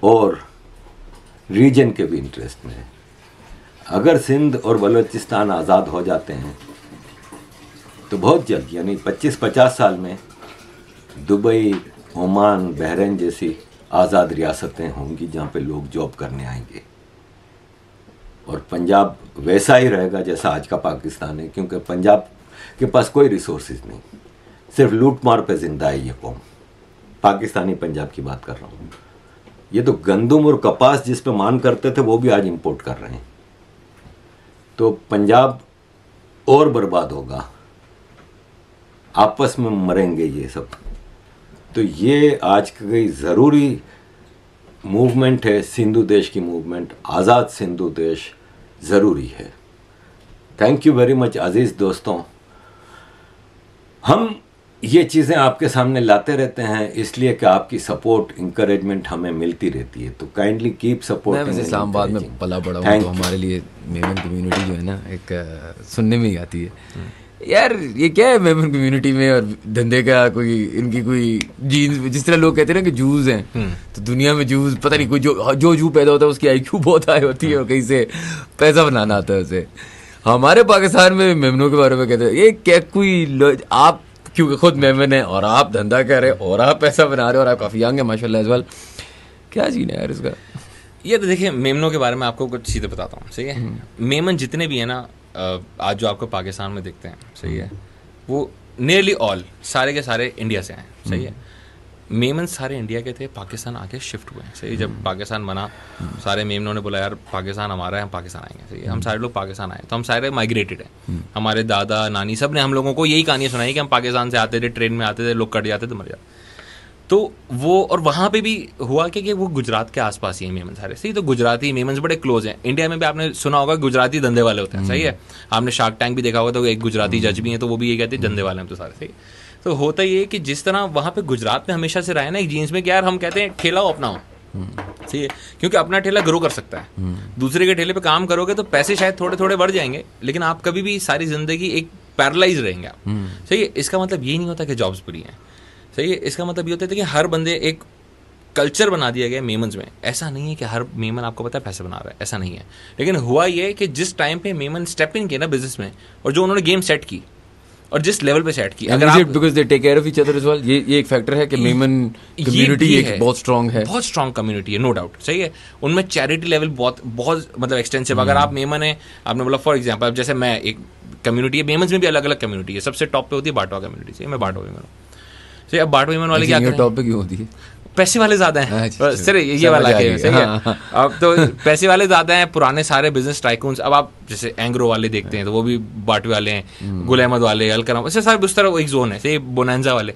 Speaker 1: और रीजन के भी इंटरेस्ट में है। अगर सिंध और बलोचिस्तान आज़ाद हो जाते हैं तो बहुत जल्द यानी 25-50 साल में दुबई, ओमान, बहरीन जैसी आज़ाद रियासतें होंगी जहाँ पे लोग जॉब करने आएंगे। और पंजाब वैसा ही रहेगा जैसा आज का पाकिस्तान है, क्योंकि पंजाब के पास कोई रिसोर्सेज नहीं, सिर्फ लूट मार पे जिंदा है ये कौम। पाकिस्तानी पंजाब की बात कर रहा हूँ। ये तो गंदम और कपास जिस पे मान करते थे वो भी आज इंपोर्ट कर रहे हैं। तो पंजाब और बर्बाद होगा, आपस में मरेंगे ये सब। तो ये आज की ज़रूरी मूवमेंट है, सिंधु देश की मूवमेंट, आज़ाद सिंधु देश ज़रूरी है। थैंक यू वेरी मच अजीज़ दोस्तों। हम ये चीज़ें आपके सामने लाते रहते हैं इसलिए कि आपकी सपोर्ट, इंकरेजमेंट हमें मिलती रहती है। तो काइंडली कीप सपोर्ट।
Speaker 2: मैं इस्लामाबाद में पला बड़ा हूँ, तो हमारे लिए मेमन कम्युनिटी जो है ना एक सुनने में ही आती है यार। ये क्या है मेमन कम्युनिटी में और धंधे का कोई, इनकी कोई जीन, जिस तरह लोग कहते हैं ना कि जूस हैं, तो दुनिया में जूस पता नहीं, कोई जो जू पैदा होता है उसकी आईक्यू बहुत हाई होती है और कहीं से पैसा बनाना आता है उसे। हमारे पाकिस्तान में मेमनों के बारे में कहते हैं ये क्या कोई, आप क्योंकि खुद मेमन है और आप धंधा कर रहे हो और आप पैसा बना रहे हो और आप काफ़ी यंग है माशाल्लाह एज़ वेल, क्या सीन है यार इसका?
Speaker 3: ये तो देखिए मेमनों के बारे में आपको कुछ चीज़ें बताता हूँ, सही है। मेमन जितने भी है ना आज जो आपको पाकिस्तान में दिखते हैं, सही है, वो नियरली ऑल सारे के सारे इंडिया से हैं, सही है। मेमन सारे इंडिया के थे, पाकिस्तान आके शिफ्ट हुए हैं, सही। जब पाकिस्तान बना सारे मेमनों ने बोला यार पाकिस्तान हमारा है, हम पाकिस्तान आएंगे, सही है। हम सारे लोग पाकिस्तान आए, तो हम सारे माइग्रेटेड हैं। हमारे दादा नानी सब ने हम लोगों को यही कहानियाँ सुनाई कि हम पाकिस्तान से आते थे, ट्रेन में आते थे, लोग कट जाते थे, मर जाते। तो वो, और वहाँ पे भी हुआ कि वो गुजरात के आसपास ही है मेमन सारे, सही। तो गुजराती मेमन बड़े क्लोज हैं। इंडिया में भी आपने सुना होगा गुजराती धंधे वाले होते हैं, सही है। आपने शार्क टैंक भी देखा होगा, तो एक गुजराती जज भी हैं, तो वो भी ये कहते हैं धंधे वाले हैं तो सारे, सही। तो होता ये कि जिस तरह वहाँ पे गुजरात में हमेशा से रहा है ना एक जीन्स में कि यार हम कहते हैं ठेला हो अपना हो, सही है, क्योंकि अपना ठेला ग्रो कर सकता है। दूसरे के ठेले पे काम करोगे तो पैसे शायद थोड़े थोड़े बढ़ जाएंगे, लेकिन आप कभी भी सारी जिंदगी एक पैरालाइज रहेंगे आप, सही है। इसका मतलब ये नहीं होता कि जॉब्स बुरी हैं, सही है। इसका मतलब ये होता है कि हर बंदे एक कल्चर बना दिया गया मेमन्स में। ऐसा नहीं है कि हर मेमन आपको पता है पैसे बना रहा है, ऐसा नहीं है। लेकिन हुआ ये कि जिस टाइम पे मेमन स्टेप इन किया ना बिजनेस में, और जो उन्होंने गेम सेट की और जिस लेवल पे सेट की, अगर आप
Speaker 2: because they take care of each other as well, ये एक फैक्टर है कि मेमन कम्युनिटी एक बहुत स्ट्रांग है,
Speaker 3: बहुत स्ट्रांग कम्युनिटी है, नो डाउट, सही है। उनमें चैरिटी लेवल बहुत बहुत मतलब एक्सटेंसिव। अगर आप मेमन है, आपने बोला फॉर एग्जांपल, अब जैसे मैं एक कम्युनिटी है, मेमन्स में भी अलग अलग कम्युनिटी है, सबसे टॉप पे होती है बाटवा कम्युनिटी, सही, मैं बाटवा मेमन हूँ, सही। अब बाटवा मेमन वाले क्या करें,
Speaker 2: टॉप पे क्यों होती है?
Speaker 3: पैसे वाले ज्यादा हैं सर, ये वाला है, सही है। अब तो पैसे वाले ज्यादा हैं, पुराने सारे बिजनेस टाइकून्स। अब आप जैसे एंग्रो वाले देखते हैं तो वो भी बाटवे वाले हैं, गुल अहमद वाले, अलकरम, ऐसे सारे उस तरह एक जोन है, सही, बोनांजा वाले।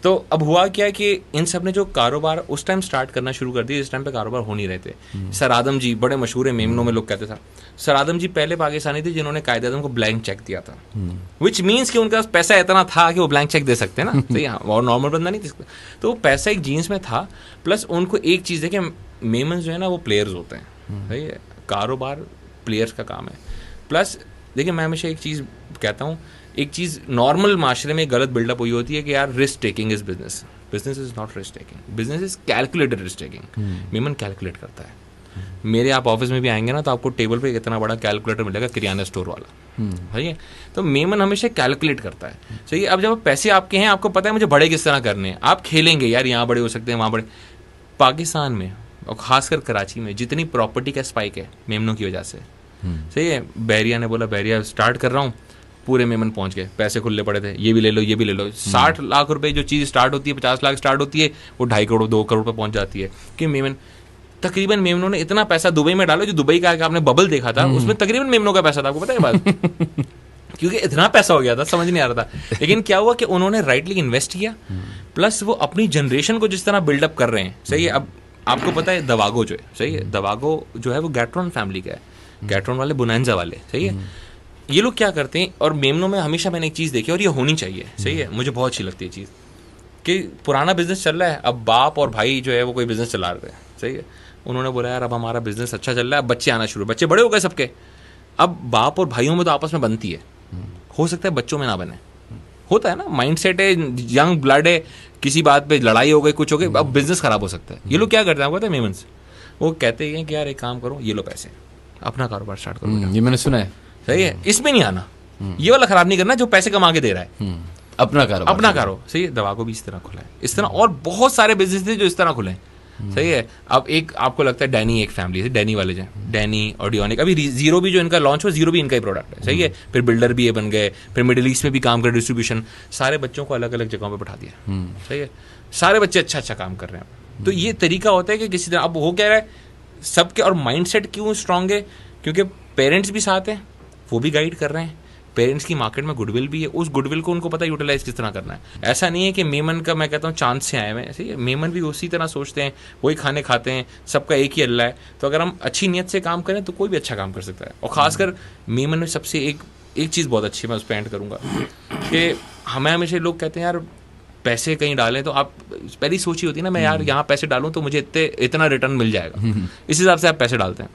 Speaker 3: तो अब हुआ क्या है कि इन सब ने जो कारोबार उस टाइम स्टार्ट करना शुरू कर दिया जिस टाइम पे कारोबार हो नहीं रहे थे। सर आदम जी बड़े मशहूर है मेमनों में, लोग कहते थे सर आदम जी पहले पाकिस्तानी थे जिन्होंने कायदे आज़म को ब्लैंक चेक दिया था, विच मीन्स कि उनके पास पैसा इतना था कि वो ब्लैंक चेक दे सकते हैं ना, सही, और नॉर्मल बंदा नहीं दे सकता। तो वो पैसा एक जीन्स में था, प्लस उनको एक चीज़ है कि मेमन्स जो है ना वो प्लेयर्स होते हैं, सही है, कारोबार प्लेयर्स का काम है। प्लस देखिए, मैं हमेशा एक चीज़ कहता हूँ, एक चीज़ नॉर्मल माशरे में गलत बिल्डअप हुई होती है कि यार risk taking is business, business is not risk taking, business is calculated risk taking. Memon calculate करता है। मेरे आप ऑफिस में भी आएंगे ना तो आपको टेबल पे इतना बड़ा कैलकुलेटर मिलेगा, किराना स्टोर वाला, सही है। तो मेमन हमेशा कैलकुलेट करता है, सही है। अब जब पैसे आपके हैं, आपको पता है मुझे बड़े किस तरह करने हैं, आप खेलेंगे यार, यहाँ बड़े हो सकते हैं, वहाँ बड़े। पाकिस्तान में और खासकर कराची में जितनी प्रॉपर्टी का स्पाइक है मेमनों की वजह से, सही है। बहरिया ने बोला बहरिया स्टार्ट कर रहा हूँ, पूरे मेमन पहुंच गए, पैसे खुले पड़े थे, ये भी ले लो, ये भी ले लो। 60 लाख रुपए जो चीज़ स्टार्ट होती है, 50 लाख स्टार्ट होती है, वो 2.5 करोड़ 2 करोड़ पे पहुंच जाती है। कि मेमन तकरीबन मेमनों ने इतना पैसा दुबई में डाला, जो दुबई का आपने बबल देखा था उसमें तकरीबन मेमनों का पैसा था, आपको पता है बात क्योंकि इतना पैसा हो गया था, समझ नहीं आ रहा था। लेकिन क्या हुआ कि उन्होंने राइटली इन्वेस्ट किया, प्लस वो अपनी जनरेशन को जिस तरह बिल्डअप कर रहे हैं, सही है। अब आपको पता है दवागो जो है, सही है, दवागो जो है वो गैट्रॉन फैमिली का है, गैट्रॉन वाले बोनांजा वाले, सही है। ये लोग क्या करते हैं, और मेमनों में हमेशा मैंने एक चीज़ देखी और ये होनी चाहिए, सही है, मुझे बहुत अच्छी लगती है चीज़, कि पुराना बिजनेस चल रहा है, अब बाप और भाई जो है वो कोई बिजनेस चला रहे हैं, सही है। उन्होंने बोला यार अब हमारा बिजनेस अच्छा चल रहा है, अब बच्चे आना शुरू, बच्चे बड़े हो गए सबके, अब बाप और भाइयों में तो आपस में बनती है, हो सकता है बच्चों में ना बने, होता है ना, माइंडसेट है, यंग ब्लड है, किसी बात पे लड़ाई हो गई, कुछ हो गई, अब बिजनेस खराब हो सकता है। ये लोग क्या करते हैं, पता है मेमन्स, वो कहते हैं कि यार एक काम करो, ये लो पैसे, अपना कारोबार स्टार्ट करो।
Speaker 2: ये मैंने सुना है,
Speaker 3: सही है, इसमें नहीं आना, ये वाला खराब नहीं करना जो पैसे कमा के दे रहा है,
Speaker 2: अपना करो,
Speaker 3: सही है। दवा को भी इस तरह खुला है, इस तरह और बहुत सारे बिजनेस थे जो इस तरह खुले हैं, सही है। अब एक आपको लगता है डैनी एक फैमिली है, डैनी वाले जो डैनी ऑडियोनिक, अभी जीरो भी जो इनका लॉन्च हुआ, जीरो भी इनका ही प्रोडक्ट है, सही है। फिर बिल्डर भी ये बन गए, फिर मिडिल ईस्ट में भी काम कर, डिस्ट्रीब्यूशन, सारे बच्चों को अलग अलग जगहों पे बैठा दिया, सही है। सारे बच्चे अच्छा अच्छा काम कर रहे हैं। तो ये तरीका होता है कि किसी तरह, अब हो क्या रहा है सबके, और माइंडसेट क्यों स्ट्रांग है, क्योंकि पेरेंट्स भी साथ हैं, वो भी गाइड कर रहे हैं, पेरेंट्स की मार्केट में गुडविल भी है, उस गुडविल को उनको पता है यूटिलाइज किस तरह करना है। ऐसा नहीं है कि मेमन का मैं कहता हूँ चांद से आए हुए, ऐसे ही मेमन भी उसी तरह सोचते हैं, वही खाने खाते हैं, सबका एक ही अल्लाह है। तो अगर हम अच्छी नीयत से काम करें तो कोई भी अच्छा काम कर सकता है। और खासकर मेमन में सबसे एक चीज़ बहुत अच्छी, मैं उस पर एंड करूँगा कि हमें हमेशा लोग कहते हैं यार पैसे कहीं डालें, तो आप पहली सोची होती है ना, मैं यार यहाँ पैसे डालूँ तो मुझे इतना रिटर्न मिल जाएगा, इस हिसाब से आप पैसे डालते हैं।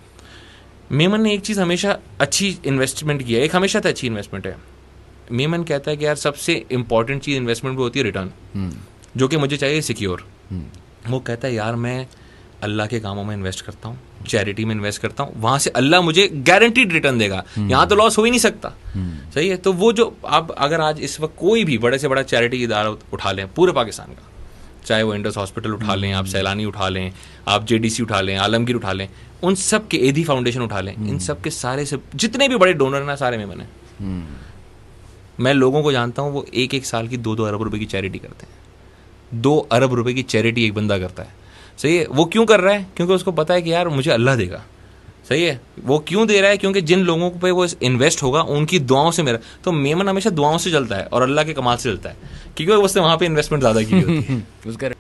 Speaker 3: मेमन ने एक चीज़ हमेशा अच्छी इन्वेस्टमेंट की है, एक हमेशा तो अच्छी इन्वेस्टमेंट है। मेमन कहता है कि यार सबसे इंपॉर्टेंट चीज़ इन्वेस्टमेंट में होती है रिटर्न, जो कि मुझे चाहिए सिक्योर। वो कहता है यार मैं अल्लाह के कामों में इन्वेस्ट करता हूँ, चैरिटी में इन्वेस्ट करता हूँ, वहाँ से अल्लाह मुझे गारंटीड रिटर्न देगा, यहाँ तो लॉस हो ही नहीं सकता, सही है। तो वो जो आप अगर आज इस वक्त कोई भी बड़े से बड़ा चैरिटी इदारा उठा लें पूरे पाकिस्तान का, चाहे वो इंडस हॉस्पिटल उठा लें, आप सैलानी उठा लें, आप JDC उठा लें, आलमगीर उठा लें, उन सब के एधी फाउंडेशन उठा लें, इन सब के सारे से जितने भी बड़े डोनर ना, सारे मेमन हैं। मैं लोगों को जानता हूँ वो एक साल की 2-2 अरब रुपए की चैरिटी करते हैं। 2 अरब रुपए की चैरिटी एक बंदा करता है, सही है। वो क्यों कर रहा है? क्योंकि उसको पता है कि यार मुझे अल्लाह देगा, सही है। वो क्यों दे रहा है? क्योंकि जिन लोगों पे वो इन्वेस्ट होगा उनकी दुआओं से मेरा, तो मेमन हमेशा दुआओं से चलता है और अल्लाह के कमाल से चलता है, क्योंकि उसने वहाँ पे इन्वेस्टमेंट ज़्यादा की होती है।